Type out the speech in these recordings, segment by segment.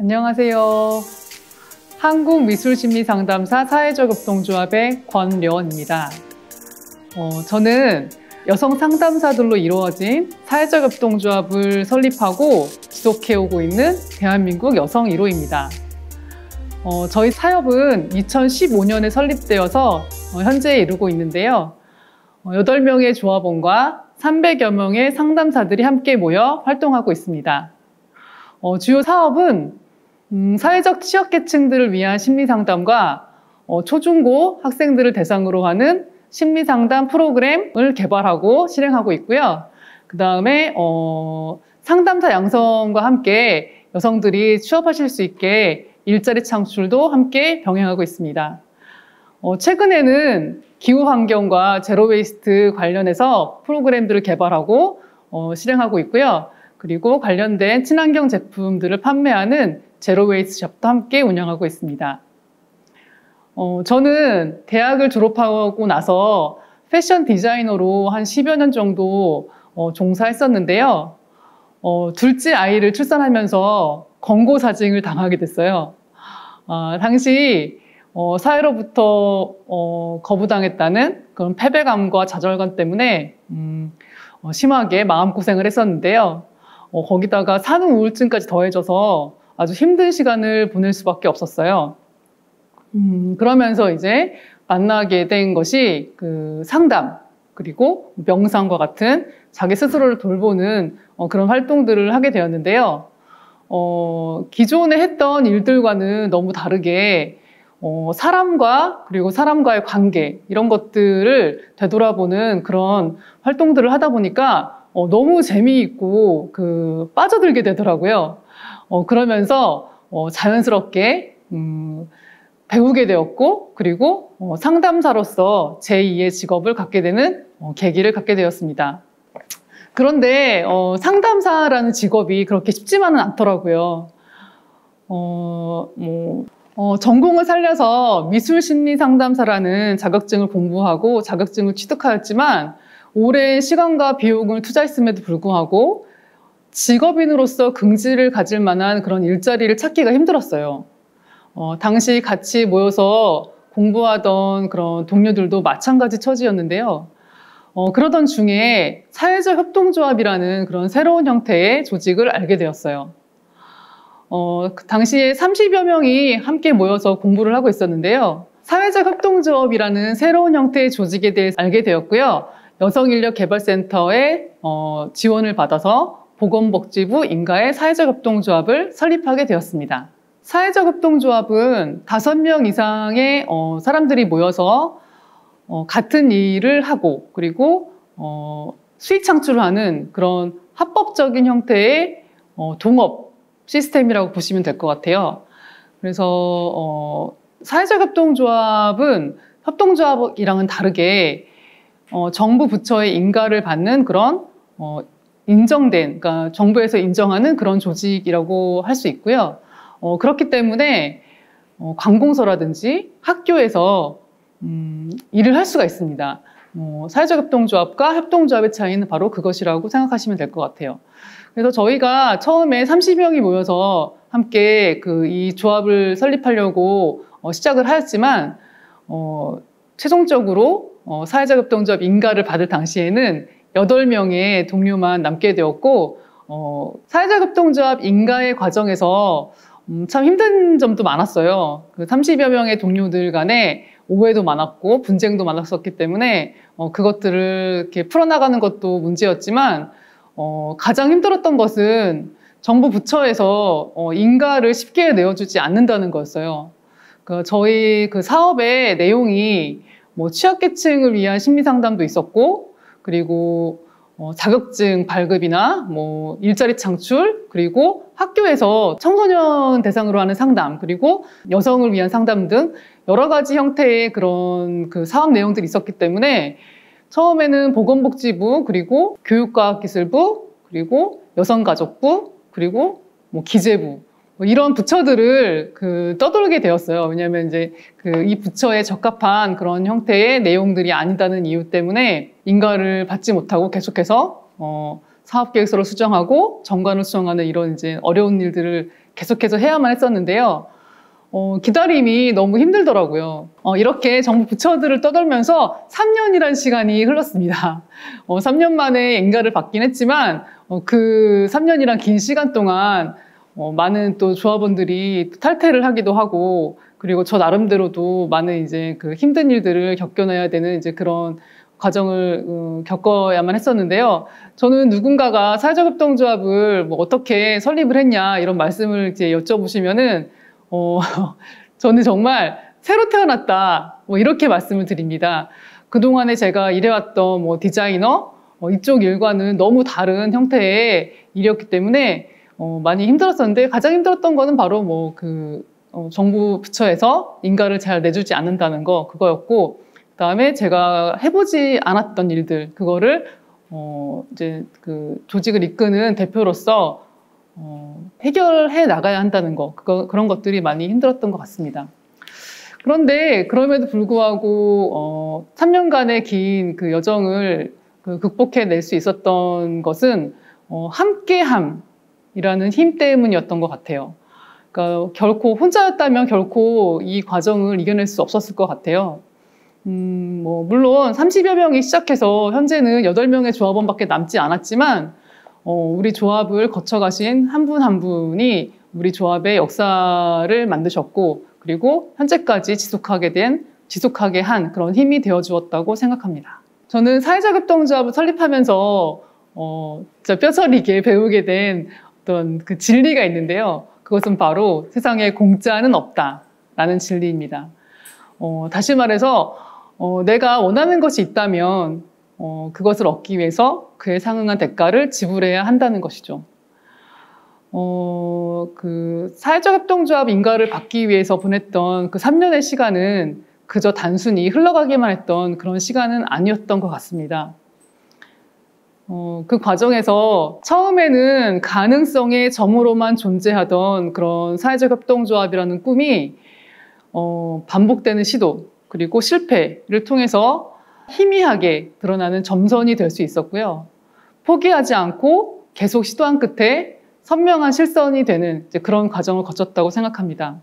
안녕하세요. 한국미술심리상담사 사회적협동조합의 권려원입니다. 저는 여성 상담사들로 이루어진 사회적협동조합을 설립하고 지속해오고 있는 대한민국 여성 1호입니다. 저희 사협은 2015년에 설립되어서 현재에 이르고 있는데요. 8명의 조합원과 300여 명의 상담사들이 함께 모여 활동하고 있습니다. 주요 사업은 사회적 취약계층들을 위한 심리상담과 초중고 학생들을 대상으로 하는 심리상담 프로그램을 개발하고 실행하고 있고요. 그 다음에 상담사 양성과 함께 여성들이 취업하실 수 있게 일자리 창출도 함께 병행하고 있습니다. 최근에는 기후환경과 제로웨이스트 관련해서 프로그램들을 개발하고 실행하고 있고요. 그리고 관련된 친환경 제품들을 판매하는 제로웨이스트 샵도 함께 운영하고 있습니다. 저는 대학을 졸업하고 나서 패션 디자이너로 한 10여 년 정도 종사했었는데요. 둘째 아이를 출산하면서 권고 사직을 당하게 됐어요. 당시 사회로부터 거부당했다는 그런 패배감과 좌절감 때문에 심하게 마음고생을 했었는데요. 거기다가 산후 우울증까지 더해져서 아주 힘든 시간을 보낼 수밖에 없었어요. 그러면서 이제 만나게 된 것이 그 상담, 그리고 명상과 같은 자기 스스로를 돌보는 그런 활동들을 하게 되었는데요. 기존에 했던 일들과는 너무 다르게 사람과 그리고 사람과의 관계 이런 것들을 되돌아보는 그런 활동들을 하다 보니까 너무 재미있고 빠져들게 되더라고요. 그러면서 자연스럽게 배우게 되었고, 그리고 상담사로서 제2의 직업을 갖게 되는 계기를 갖게 되었습니다. 그런데 상담사라는 직업이 그렇게 쉽지만은 않더라고요. 전공을 살려서 미술심리상담사라는 자격증을 공부하고 자격증을 취득하였지만 오랜 시간과 비용을 투자했음에도 불구하고 직업인으로서 긍지를 가질 만한 그런 일자리를 찾기가 힘들었어요. 당시 같이 모여서 공부하던 그런 동료들도 마찬가지 처지였는데요. 그러던 중에 사회적 협동조합이라는 그런 새로운 형태의 조직을 알게 되었어요. 그 당시에 30여 명이 함께 모여서 공부를 하고 있었는데요. 사회적 협동조합이라는 새로운 형태의 조직에 대해서 알게 되었고요. 여성인력개발센터의 지원을 받아서 보건복지부 인가의 사회적 협동조합을 설립하게 되었습니다. 사회적 협동조합은 5명 이상의 사람들이 모여서 같은 일을 하고 그리고 수익 창출을 하는 그런 합법적인 형태의 동업 시스템이라고 보시면 될 것 같아요. 그래서 사회적 협동조합은 협동조합이랑은 다르게 정부 부처의 인가를 받는 그런 인정된, 그러니까 정부에서 인정하는 그런 조직이라고 할 수 있고요. 그렇기 때문에 관공서라든지 학교에서 일을 할 수가 있습니다. 사회적 협동조합과 협동조합의 차이는 바로 그것이라고 생각하시면 될 것 같아요. 그래서 저희가 처음에 30명이 모여서 함께 이 조합을 설립하려고 시작을 하였지만 최종적으로 사회적 협동조합 인가를 받을 당시에는 8명의 동료만 남게 되었고 사회적 협동조합 인가의 과정에서 참 힘든 점도 많았어요. 30여 명의 동료들 간에 오해도 많았고 분쟁도 많았었기 때문에 그것들을 이렇게 풀어나가는 것도 문제였지만 가장 힘들었던 것은 정부 부처에서 인가를 쉽게 내어주지 않는다는 거였어요. 저희 사업의 내용이 취약계층을 위한 심리상담도 있었고, 그리고 자격증 발급이나 일자리 창출, 그리고 학교에서 청소년 대상으로 하는 상담, 그리고 여성을 위한 상담 등 여러 가지 형태의 그런 사업 내용들이 있었기 때문에 처음에는 보건복지부, 그리고 교육과학기술부, 그리고 여성가족부, 그리고 기재부 이런 부처들을 떠돌게 되었어요. 왜냐하면 이제 이 부처에 적합한 그런 형태의 내용들이 아니다는 이유 때문에 인가를 받지 못하고 계속해서 사업계획서를 수정하고 정관을 수정하는 이런 이제 어려운 일들을 계속해서 해야만 했었는데요. 기다림이 너무 힘들더라고요. 이렇게 정부 부처들을 떠돌면서 3년이라는 시간이 흘렀습니다. 3년 만에 인가를 받긴 했지만 그 3년이란 긴 시간 동안 많은 또 조합원들이 탈퇴를 하기도 하고, 그리고 저 나름대로도 많은 이제 그 힘든 일들을 겪어내야 되는 이제 그런 과정을 겪어야만 했었는데요. 저는 누군가가 사회자급동조합을 뭐 어떻게 설립을 했냐 이런 말씀을 이제 여쭤보시면은 저는 정말 새로 태어났다 뭐 이렇게 말씀을 드립니다. 그동안에 제가 일해왔던 뭐 디자이너 이쪽 일과는 너무 다른 형태의 일이었기 때문에 많이 힘들었었는데, 가장 힘들었던 거는 바로 뭐 정부 부처에서 인가를 잘 내주지 않는다는 거, 그거였고, 그다음에 제가 해보지 않았던 일들, 그거를 이제 그 조직을 이끄는 대표로서 해결해 나가야 한다는 거, 그런 것들이 많이 힘들었던 것 같습니다. 그런데 그럼에도 불구하고 3년간의 긴 그 여정을 극복해낼 수 있었던 것은 함께함이라는 힘 때문이었던 것 같아요. 그러니까 결코 혼자였다면 결코 이 과정을 이겨낼 수 없었을 것 같아요. 물론 30여 명이 시작해서 현재는 8명의 조합원밖에 남지 않았지만 우리 조합을 거쳐가신 한 분 한 분이 우리 조합의 역사를 만드셨고, 그리고 현재까지 지속하게 한 그런 힘이 되어 주었다고 생각합니다. 저는 사회자급동조합을 설립하면서 진짜 뼈저리게 배우게 된 어떤 그 진리가 있는데요. 그것은 바로 세상에 공짜는 없다라는 진리입니다. 다시 말해서 내가 원하는 것이 있다면 그것을 얻기 위해서 그에 상응한 대가를 지불해야 한다는 것이죠. 그 사회자급동조합 인가를 받기 위해서 보냈던 그 3년의 시간은 그저 단순히 흘러가기만 했던 그런 시간은 아니었던 것 같습니다. 그 과정에서 처음에는 가능성의 점으로만 존재하던 그런 사회자급동조합이라는 꿈이 반복되는 시도, 그리고 실패를 통해서 희미하게 드러나는 점선이 될 수 있었고요. 포기하지 않고 계속 시도한 끝에 선명한 실선이 되는 이제 그런 과정을 거쳤다고 생각합니다.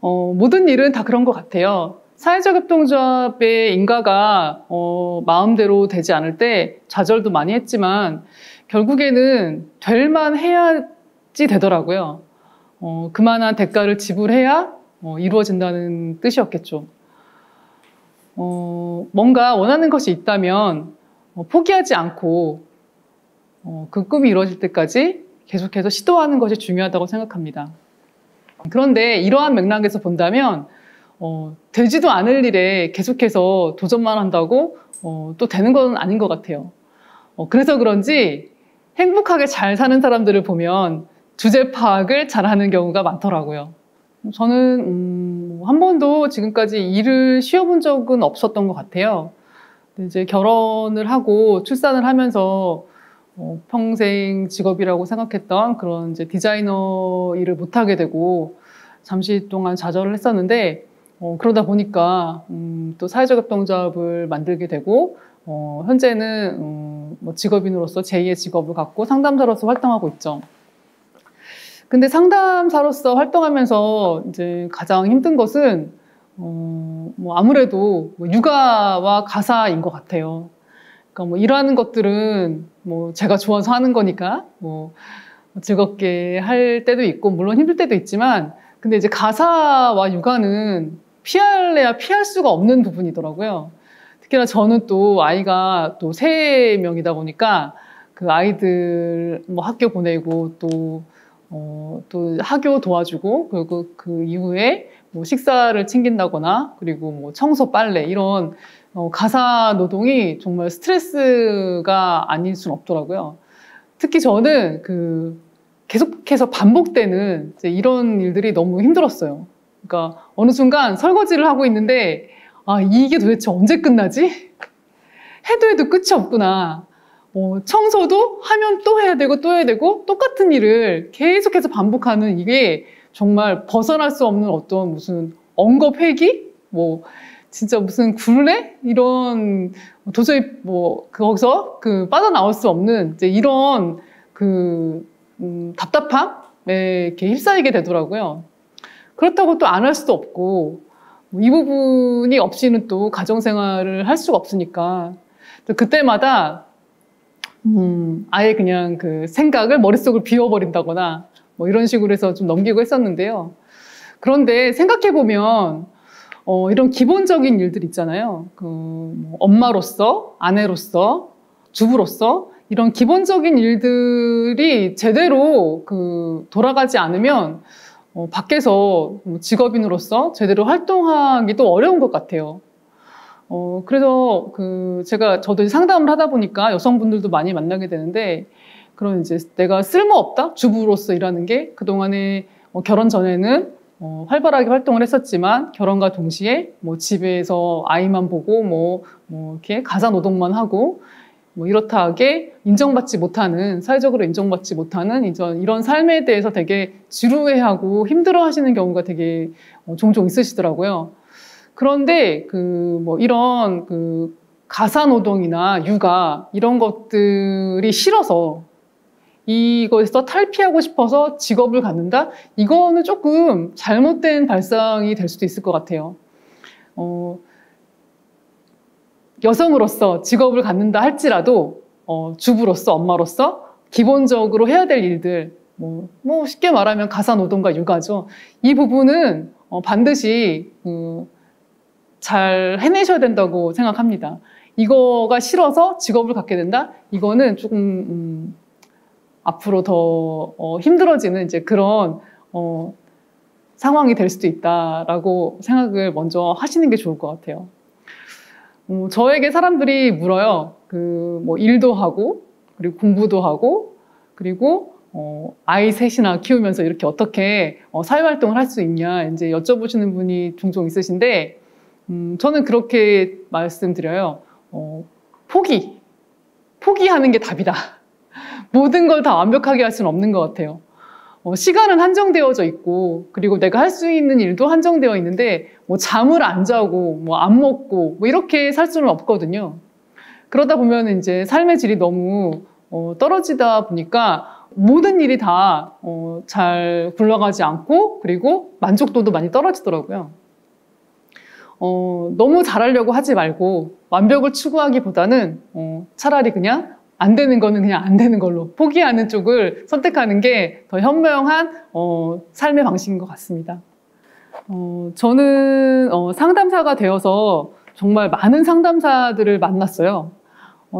모든 일은 다 그런 것 같아요. 사회자급동조합의 인가가 마음대로 되지 않을 때 좌절도 많이 했지만 결국에는 될만 해야지 되더라고요. 그만한 대가를 지불해야 이루어진다는 뜻이었겠죠. 뭔가 원하는 것이 있다면 포기하지 않고 그 꿈이 이루어질 때까지 계속해서 시도하는 것이 중요하다고 생각합니다. 그런데 이러한 맥락에서 본다면 되지도 않을 일에 계속해서 도전만 한다고 또 되는 건 아닌 것 같아요. 그래서 그런지 행복하게 잘 사는 사람들을 보면 주제 파악을 잘하는 경우가 많더라고요. 저는 한 번도 지금까지 일을 쉬어본 적은 없었던 것 같아요. 이제 결혼을 하고 출산을 하면서 평생 직업이라고 생각했던 그런 이제 디자이너 일을 못하게 되고 잠시 동안 좌절을 했었는데, 그러다 보니까 또 사회자급동조합을 만들게 되고 현재는 뭐 직업인으로서 제2의 직업을 갖고 상담사로서 활동하고 있죠. 근데 상담사로서 활동하면서 이제 가장 힘든 것은 뭐 아무래도 뭐 육아와 가사인 것 같아요. 그러니까 뭐 일하는 것들은 뭐 제가 좋아서 하는 거니까 뭐 즐겁게 할 때도 있고 물론 힘들 때도 있지만, 근데 이제 가사와 육아는 피할래야 피할 수가 없는 부분이더라고요. 특히나 저는 또 아이가 또 3명이다 보니까 그 아이들 뭐 학교 보내고 또 학교 도와주고, 그리고 그 이후에 뭐 식사를 챙긴다거나, 그리고 뭐 청소, 빨래 이런 가사 노동이 정말 스트레스가 아닐 순 없더라고요. 특히 저는 계속해서 반복되는 이제 이런 일들이 너무 힘들었어요. 그러니까 어느 순간 설거지를 하고 있는데 이게 도대체 언제 끝나지? 해도 끝이 없구나. 청소도 하면 또 해야 되고 또 해야 되고 똑같은 일을 계속해서 반복하는 이게 정말 벗어날 수 없는 어떤 무슨 억압회기? 뭐 진짜 무슨 굴레? 이런 도저히 뭐 거기서 빠져나올 수 없는 이제 이런 답답함? 이렇게 휩싸이게 되더라고요. 그렇다고 또 안 할 수도 없고, 이 부분이 없이는 또 가정생활을 할 수가 없으니까. 그때마다, 아예 그냥 그 생각을 머릿속을 비워버린다거나, 뭐 이런 식으로 해서 좀 넘기고 했었는데요. 그런데 생각해보면, 이런 기본적인 일들 있잖아요. 뭐 엄마로서, 아내로서, 주부로서, 이런 기본적인 일들이 제대로 돌아가지 않으면, 밖에서 직업인으로서 제대로 활동하기도 어려운 것 같아요. 그래서 저도 상담을 하다 보니까 여성분들도 많이 만나게 되는데, 그런 이제 내가 쓸모없다? 주부로서 일하는 게 그동안에 결혼 전에는 활발하게 활동을 했었지만 결혼과 동시에 뭐 집에서 아이만 보고 뭐 이렇게 가사 노동만 하고 뭐 이렇다하게 인정받지 못하는, 사회적으로 인정받지 못하는 이런 삶에 대해서 되게 지루해하고 힘들어 하시는 경우가 되게 종종 있으시더라고요. 그런데 이런 가사 노동이나 육아 이런 것들이 싫어서 이거에서 탈피하고 싶어서 직업을 갖는다? 이거는 조금 잘못된 발상이 될 수도 있을 것 같아요. 여성으로서 직업을 갖는다 할지라도 주부로서, 엄마로서 기본적으로 해야 될 일들, 뭐 쉽게 말하면 가사 노동과 육아죠. 이 부분은 반드시 잘 해내셔야 된다고 생각합니다. 이거가 싫어서 직업을 갖게 된다? 이거는 조금 앞으로 더 힘들어지는 이제 그런 상황이 될 수도 있다라고 생각을 먼저 하시는 게 좋을 것 같아요. 저에게 사람들이 물어요. 뭐 일도 하고, 그리고 공부도 하고, 그리고 아이 셋이나 키우면서 이렇게 어떻게 사회활동을 할 수 있냐 이제 여쭤보시는 분이 종종 있으신데, 저는 그렇게 말씀드려요. 포기하는 게 답이다. 모든 걸 다 완벽하게 할 수는 없는 것 같아요. 시간은 한정되어져 있고, 그리고 내가 할 수 있는 일도 한정되어 있는데, 뭐 잠을 안 자고, 뭐 안 먹고, 뭐 이렇게 살 수는 없거든요. 그러다 보면 이제 삶의 질이 너무 떨어지다 보니까 모든 일이 다 잘 굴러가지 않고, 그리고 만족도도 많이 떨어지더라고요. 너무 잘하려고 하지 말고, 완벽을 추구하기보다는 차라리 그냥 안 되는 거는 그냥 안 되는 걸로 포기하는 쪽을 선택하는 게 더 현명한 삶의 방식인 것 같습니다. 저는 상담사가 되어서 정말 많은 상담사들을 만났어요.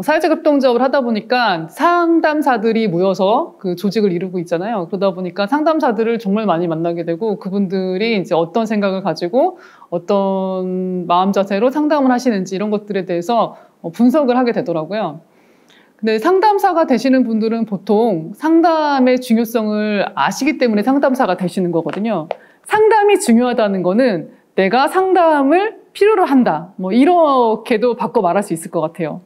사회적 협동조합을 하다 보니까 상담사들이 모여서 그 조직을 이루고 있잖아요. 그러다 보니까 상담사들을 정말 많이 만나게 되고, 그분들이 이제 어떤 생각을 가지고 어떤 마음 자세로 상담을 하시는지 이런 것들에 대해서 분석을 하게 되더라고요. 근데 상담사가 되시는 분들은 보통 상담의 중요성을 아시기 때문에 상담사가 되시는 거거든요. 상담이 중요하다는 거는 내가 상담을 필요로 한다. 뭐 이렇게도 바꿔 말할 수 있을 것 같아요.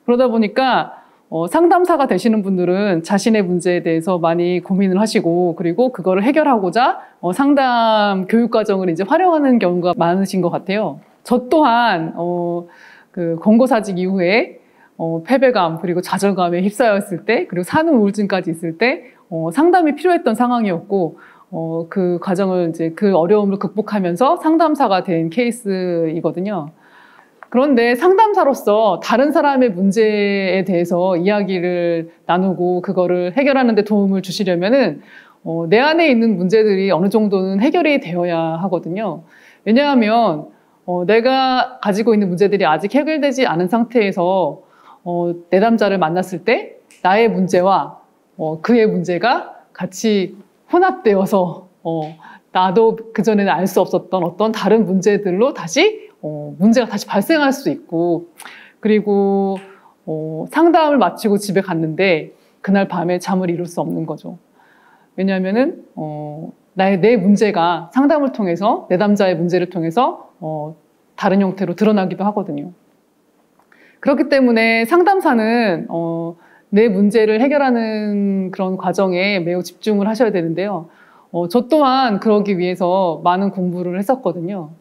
그러다 보니까 상담사가 되시는 분들은 자신의 문제에 대해서 많이 고민을 하시고, 그리고 그거를 해결하고자 상담 교육 과정을 이제 활용하는 경우가 많으신 것 같아요. 저 또한 권고사직 이후에 패배감, 그리고 좌절감에 휩싸였을 때, 그리고 산후 우울증까지 있을 때 상담이 필요했던 상황이었고, 그 과정을 이제 그 어려움을 극복하면서 상담사가 된 케이스이거든요. 그런데 상담사로서 다른 사람의 문제에 대해서 이야기를 나누고 그거를 해결하는 데 도움을 주시려면은 내 안에 있는 문제들이 어느 정도는 해결이 되어야 하거든요. 왜냐하면 내가 가지고 있는 문제들이 아직 해결되지 않은 상태에서 내담자를 만났을 때 나의 문제와 그의 문제가 같이 혼합되어서 나도 그전에는 알 수 없었던 어떤 다른 문제들로 다시 문제가 다시 발생할 수 있고, 그리고 상담을 마치고 집에 갔는데 그날 밤에 잠을 이룰 수 없는 거죠. 왜냐하면은 내 문제가 상담을 통해서, 내담자의 문제를 통해서 다른 형태로 드러나기도 하거든요. 그렇기 때문에 상담사는 내 문제를 해결하는 그런 과정에 매우 집중을 하셔야 되는데요. 저 또한 그러기 위해서 많은 공부를 했었거든요.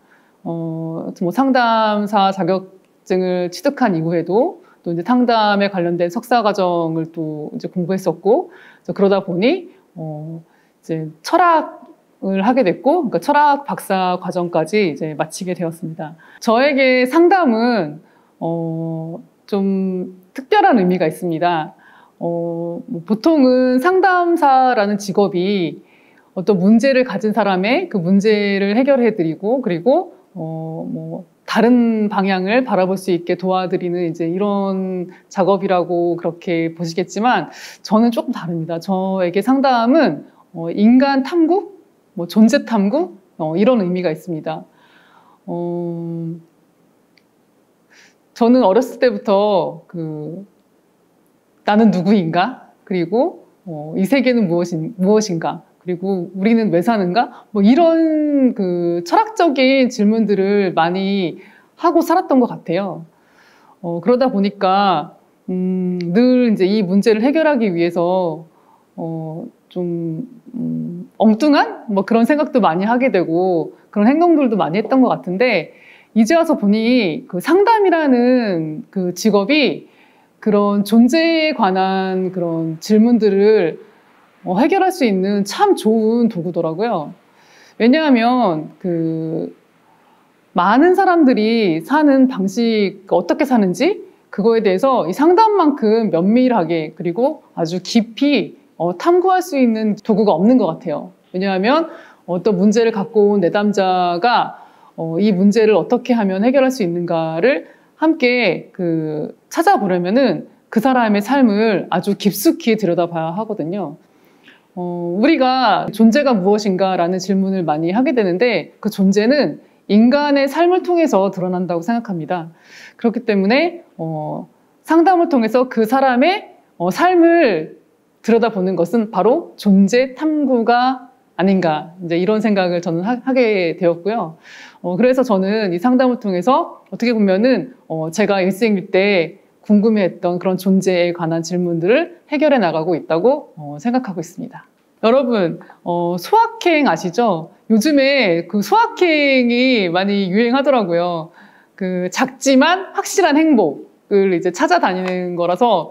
뭐 상담사 자격증을 취득한 이후에도 또 이제 상담에 관련된 석사 과정을 또 이제 공부했었고, 그러다 보니 이제 철학을 하게 됐고, 그러니까 철학 박사 과정까지 이제 마치게 되었습니다. 저에게 상담은 좀 특별한 의미가 있습니다. 보통은 상담사라는 직업이 어떤 문제를 가진 사람의 그 문제를 해결해드리고, 그리고 다른 방향을 바라볼 수 있게 도와드리는 이제 이런 작업이라고 그렇게 보시겠지만, 저는 조금 다릅니다. 저에게 상담은 인간 탐구, 존재 탐구, 이런 의미가 있습니다. 저는 어렸을 때부터 나는 누구인가? 그리고 이 세계는 무엇인가? 그리고 우리는 왜 사는가? 이런 철학적인 질문들을 많이 하고 살았던 것 같아요. 그러다 보니까 늘 이제 이 문제를 해결하기 위해서 좀 엉뚱한 그런 생각도 많이 하게 되고 그런 행동들도 많이 했던 것 같은데, 이제 와서 보니 상담이라는 직업이 그런 존재에 관한 그런 질문들을 해결할 수 있는 참 좋은 도구더라고요. 왜냐하면 많은 사람들이 사는 방식, 어떻게 사는지 그거에 대해서 이 상담만큼 면밀하게 그리고 아주 깊이 탐구할 수 있는 도구가 없는 것 같아요. 왜냐하면 어떤 문제를 갖고 온 내담자가 이 문제를 어떻게 하면 해결할 수 있는가를 함께 찾아보려면은 그 사람의 삶을 아주 깊숙이 들여다봐야 하거든요. 우리가 존재가 무엇인가라는 질문을 많이 하게 되는데, 그 존재는 인간의 삶을 통해서 드러난다고 생각합니다. 그렇기 때문에 상담을 통해서 그 사람의 삶을 들여다보는 것은 바로 존재 탐구가 아닌가, 이제 이런 생각을 저는 하게 되었고요. 그래서 저는 이 상담을 통해서 어떻게 보면은 제가 일생일 때 궁금해했던 그런 존재에 관한 질문들을 해결해 나가고 있다고 생각하고 있습니다. 여러분, 소확행 아시죠? 요즘에 소확행이 많이 유행하더라고요. 작지만 확실한 행복을 이제 찾아다니는 거라서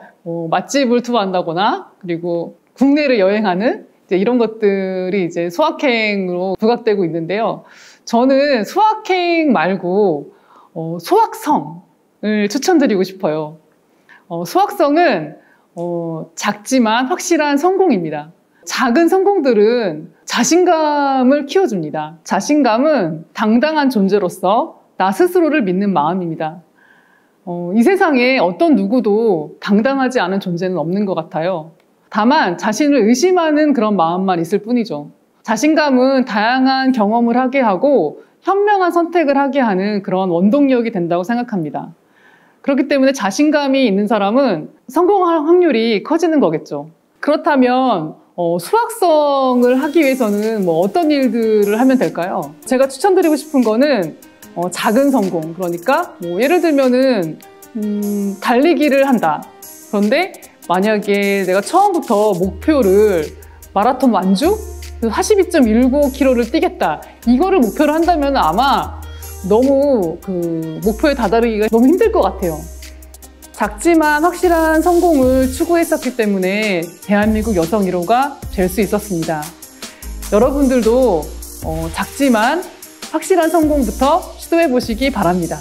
맛집을 투어한다거나, 그리고 국내를 여행하는 이제 이런 것들이 이제 소확행으로 부각되고 있는데요. 저는 소확행 말고 소확성을 추천드리고 싶어요. 소확성은 작지만 확실한 성공입니다. 작은 성공들은 자신감을 키워줍니다. 자신감은 당당한 존재로서 나 스스로를 믿는 마음입니다. 이 세상에 어떤 누구도 당당하지 않은 존재는 없는 것 같아요. 다만 자신을 의심하는 그런 마음만 있을 뿐이죠. 자신감은 다양한 경험을 하게 하고 현명한 선택을 하게 하는 그런 원동력이 된다고 생각합니다. 그렇기 때문에 자신감이 있는 사람은 성공할 확률이 커지는 거겠죠. 그렇다면 수학성을 하기 위해서는 어떤 일들을 하면 될까요? 제가 추천드리고 싶은 거는 작은 성공, 그러니까 예를 들면은 달리기를 한다. 그런데 만약에 내가 처음부터 목표를 마라톤 완주? 42.19km를 뛰겠다. 이거를 목표로 한다면 아마 너무 목표에 다다르기가 너무 힘들 것 같아요. 작지만 확실한 성공을 추구했었기 때문에 대한민국 여성 1호가 될 수 있었습니다. 여러분들도 작지만 확실한 성공부터 시도해 보시기 바랍니다.